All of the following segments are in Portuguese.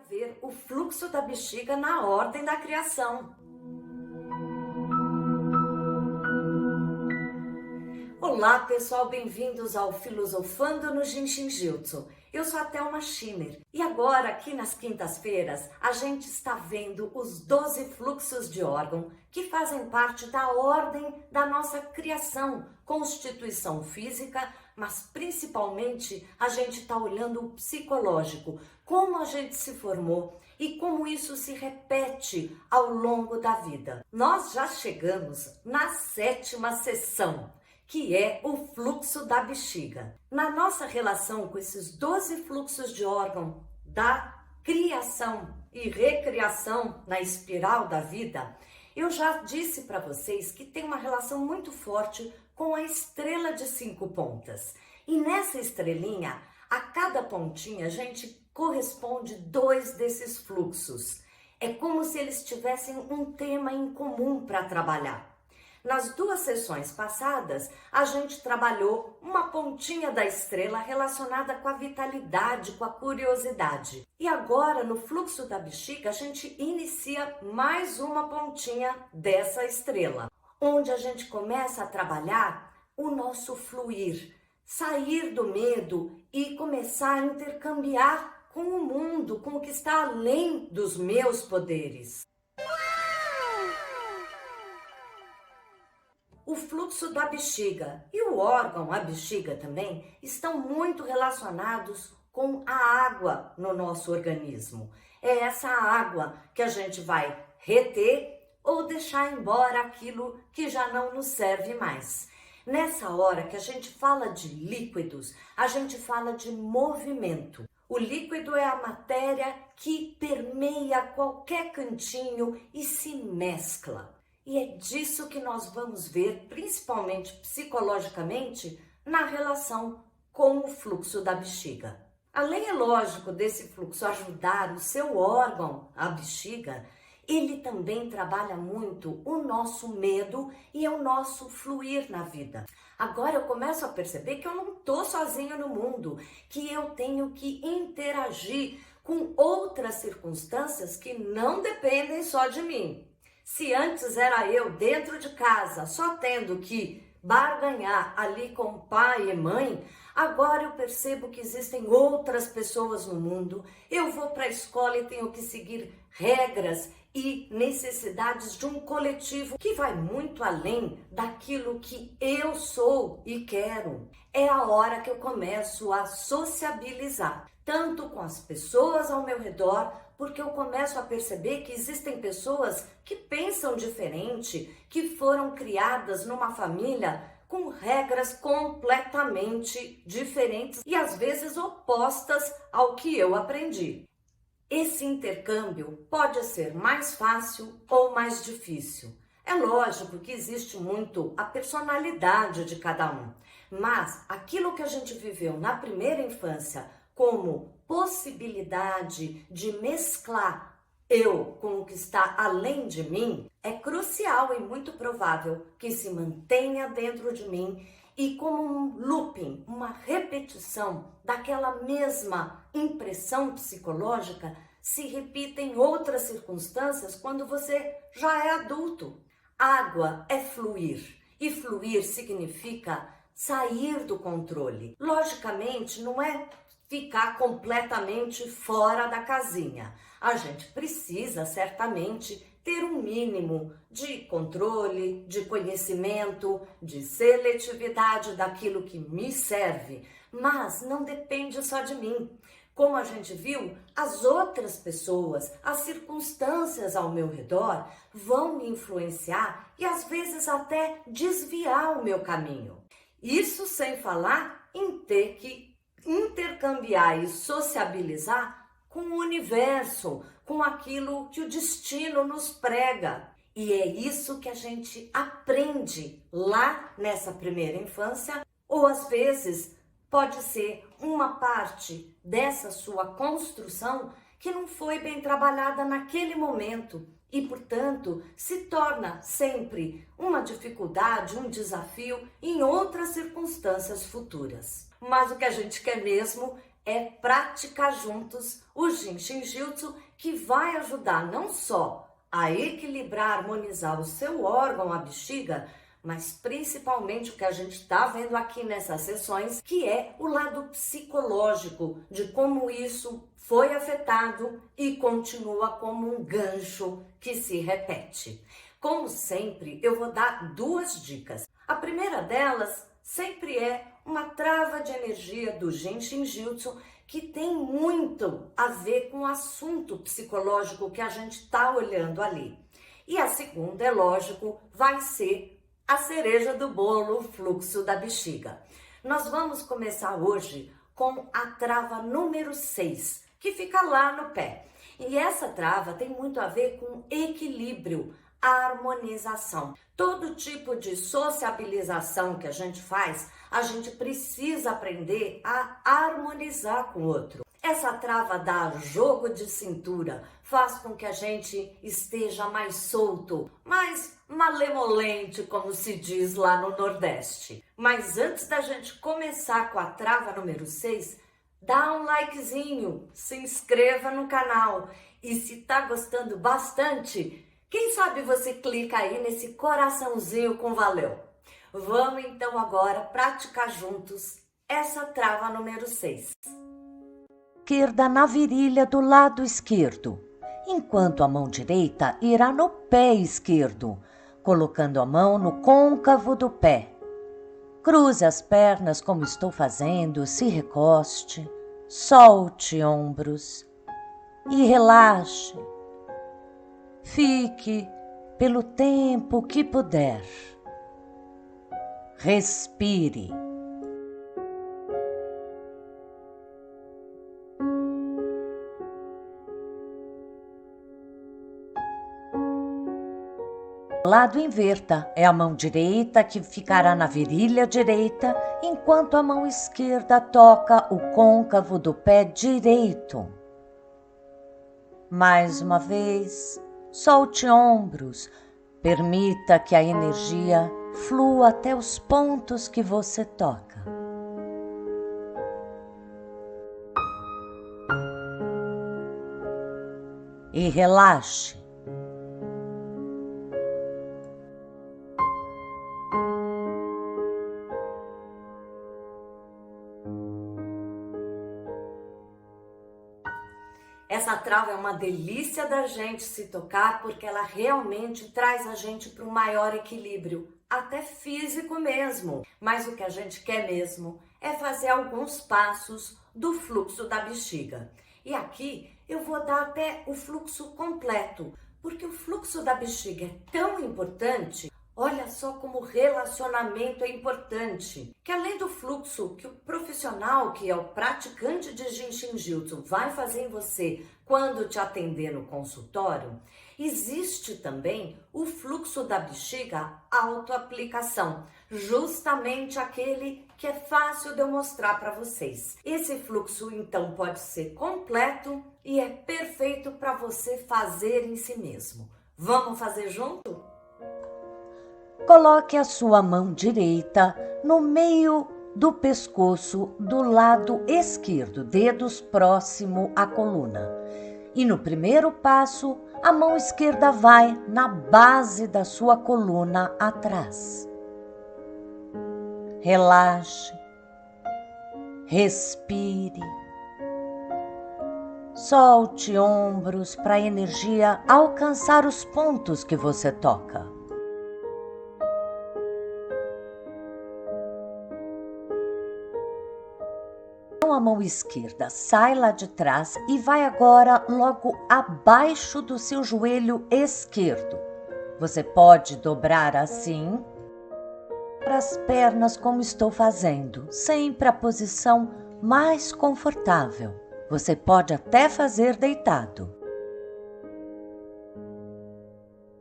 ver o fluxo da bexiga na ordem da criação. Olá pessoal, bem-vindos ao Filosofando no Jinshin Jutsu. Eu sou a Thelma Schiner e agora aqui nas quintas-feiras a gente está vendo os 12 fluxos de órgão que fazem parte da ordem da nossa criação, constituição física, mas principalmente a gente está olhando o psicológico, como a gente se formou e como isso se repete ao longo da vida. Nós já chegamos na 7ª sessão, que é o fluxo da bexiga. Na nossa relação com esses 12 fluxos de órgão da criação e recriação na espiral da vida, eu já disse para vocês que tem uma relação muito forte com a estrela de 5 pontas. E nessa estrelinha, a cada pontinha, a gente corresponde 2 desses fluxos. É como se eles tivessem um tema em comum para trabalhar. Nas 2 sessões passadas, a gente trabalhou uma pontinha da estrela relacionada com a vitalidade, com a curiosidade. E agora, no fluxo da bexiga, a gente inicia mais uma pontinha dessa estrela, onde a gente começa a trabalhar o nosso fluir, sair do medo e começar a intercambiar com o mundo, com o que está além dos meus poderes. O fluxo da bexiga e o órgão, a bexiga também, estão muito relacionados com a água no nosso organismo. É essa água que a gente vai reter ou deixar embora aquilo que já não nos serve mais. Nessa hora que a gente fala de líquidos, a gente fala de movimento. O líquido é a matéria que permeia qualquer cantinho e se mescla. E é disso que nós vamos ver, principalmente psicologicamente, na relação com o fluxo da bexiga. Além, é lógico, desse fluxo ajudar o seu órgão, a bexiga, ele também trabalha muito o nosso medo e o nosso fluir na vida. Agora eu começo a perceber que eu não estou sozinho no mundo, que eu tenho que interagir com outras circunstâncias que não dependem só de mim. Se antes era eu dentro de casa, só tendo que barganhar ali com pai e mãe, agora eu percebo que existem outras pessoas no mundo. Eu vou para a escola e tenho que seguir regras e necessidades de um coletivo que vai muito além daquilo que eu sou e quero. É a hora que eu começo a sociabilizar, tanto com as pessoas ao meu redor, porque eu começo a perceber que existem pessoas que pensam diferente, que foram criadas numa família com regras completamente diferentes e às vezes opostas ao que eu aprendi. Esse intercâmbio pode ser mais fácil ou mais difícil. É lógico que existe muito a personalidade de cada um, mas aquilo que a gente viveu na primeira infância como possibilidade de mesclar eu com o que está além de mim, é crucial e muito provável que se mantenha dentro de mim e como um looping, uma repetição daquela mesma impressão psicológica se repita em outras circunstâncias quando você já é adulto. Água é fluir e fluir significa sair do controle. Logicamente, não é ficar completamente fora da casinha. A gente precisa certamente ter um mínimo de controle, de conhecimento, de seletividade daquilo que me serve, mas não depende só de mim. Como a gente viu, as outras pessoas, as circunstâncias ao meu redor vão me influenciar e às vezes até desviar o meu caminho. Isso sem falar em ter que intercambiar e sociabilizar com o universo, com aquilo que o destino nos prega. E é isso que a gente aprende lá nessa primeira infância, ou às vezes pode ser uma parte dessa sua construção que não foi bem trabalhada naquele momento e, portanto, se torna sempre uma dificuldade, um desafio em outras circunstâncias futuras. Mas o que a gente quer mesmo é praticar juntos o Jinshin Jutsu, que vai ajudar não só a equilibrar, harmonizar o seu órgão, a bexiga, mas principalmente o que a gente está vendo aqui nessas sessões, que é o lado psicológico de como isso foi afetado e continua como um gancho que se repete. Como sempre, eu vou dar 2 dicas. A primeira delas sempre é uma trava de energia do Jinshin Jutsu, que tem muito a ver com o assunto psicológico que a gente está olhando ali. E a segunda, é lógico, vai ser a cereja do bolo, o fluxo da bexiga. Nós vamos começar hoje com a trava número 6, que fica lá no pé. E essa trava tem muito a ver com equilíbrio, harmonização. Todo tipo de sociabilização que a gente faz, a gente precisa aprender a harmonizar com o outro. Essa trava dá jogo de cintura, faz com que a gente esteja mais solto, mais malemolente, como se diz lá no Nordeste. Mas antes da gente começar com a trava número 6, dá um likezinho, se inscreva no canal e se tá gostando bastante, quem sabe você clica aí nesse coraçãozinho com valeu. Vamos então agora praticar juntos essa trava número 6. Esquerda na virilha do lado esquerdo, enquanto a mão direita irá no pé esquerdo, colocando a mão no côncavo do pé. Cruze as pernas como estou fazendo, se recoste, solte ombros e relaxe. Fique pelo tempo que puder. Respire. Lado inverta, é a mão direita que ficará na virilha direita, enquanto a mão esquerda toca o côncavo do pé direito. Mais uma vez, solte ombros, permita que a energia flua até os pontos que você toca. E relaxe. Essa trava é uma delícia da gente se tocar, porque ela realmente traz a gente para um maior equilíbrio, até físico mesmo. Mas o que a gente quer mesmo é fazer alguns passos do fluxo da bexiga. E aqui eu vou dar até o fluxo completo, porque o fluxo da bexiga é tão importante. Olha só como o relacionamento é importante, que além do fluxo que o profissional, que é o praticante de Jinshin Jutsu, vai fazer em você quando te atender no consultório, existe também o fluxo da bexiga autoaplicação, justamente aquele que é fácil de eu mostrar para vocês. Esse fluxo, então, pode ser completo e é perfeito para você fazer em si mesmo. Vamos fazer junto? Coloque a sua mão direita no meio do pescoço do lado esquerdo, dedos próximo à coluna. E no primeiro passo, a mão esquerda vai na base da sua coluna atrás. Relaxe, respire, solte ombros para a energia alcançar os pontos que você toca. A mão esquerda sai lá de trás e vai agora logo abaixo do seu joelho esquerdo. Você pode dobrar assim para as pernas como estou fazendo, sempre a posição mais confortável. Você pode até fazer deitado.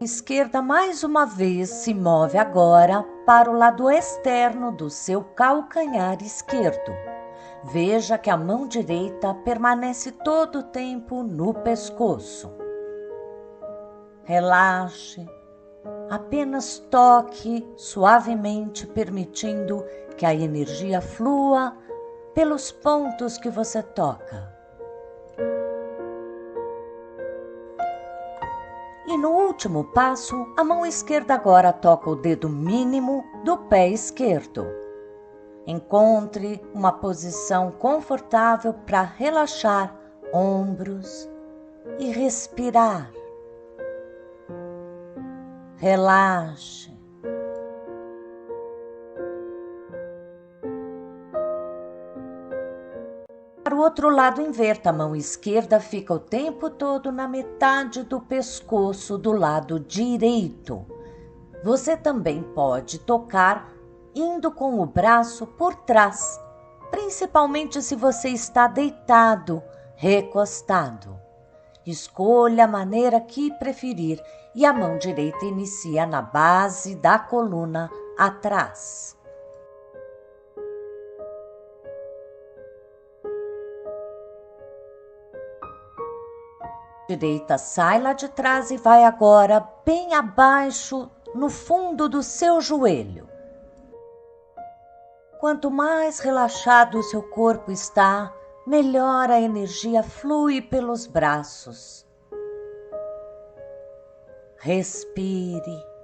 A esquerda mais uma vez se move agora para o lado externo do seu calcanhar esquerdo. Veja que a mão direita permanece todo o tempo no pescoço. Relaxe, apenas toque suavemente, permitindo que a energia flua pelos pontos que você toca. E no último passo, a mão esquerda agora toca o dedo mínimo do pé esquerdo. Encontre uma posição confortável para relaxar ombros e respirar. Relaxe. Para o outro lado, inverta. A mão esquerda fica o tempo todo na metade do pescoço do lado direito. Você também pode tocar indo com o braço por trás, principalmente se você está deitado, recostado. Escolha a maneira que preferir e a mão direita inicia na base da coluna atrás. Direita sai lá de trás e vai agora bem abaixo no fundo do seu joelho. Quanto mais relaxado o seu corpo está, melhor a energia flui pelos braços. Respire.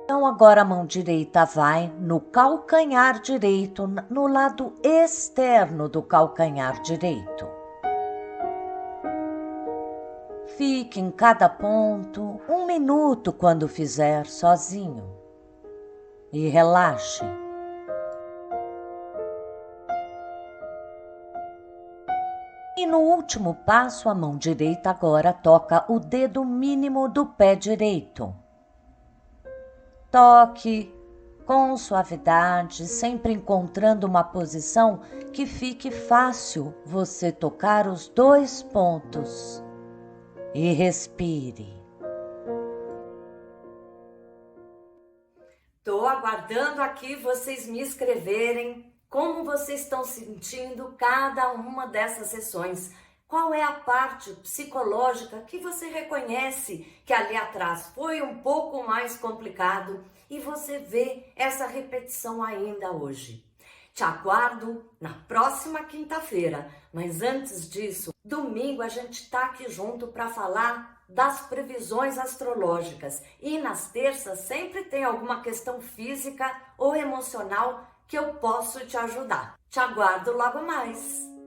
Então agora a mão direita vai no calcanhar direito, no lado externo do calcanhar direito. Fique em cada ponto 1 minuto quando fizer sozinho. E relaxe. E no último passo, a mão direita agora toca o dedo mínimo do pé direito. Toque com suavidade, sempre encontrando uma posição que fique fácil você tocar os 2 pontos. E respire. Estou aguardando aqui vocês me escreverem como vocês estão sentindo cada uma dessas sessões. Qual é a parte psicológica que você reconhece que ali atrás foi um pouco mais complicado e você vê essa repetição ainda hoje? Te aguardo na próxima quinta-feira, mas antes disso, domingo a gente está aqui junto para falar das previsões astrológicas e nas terças sempre tem alguma questão física ou emocional que eu posso te ajudar. Te aguardo logo mais!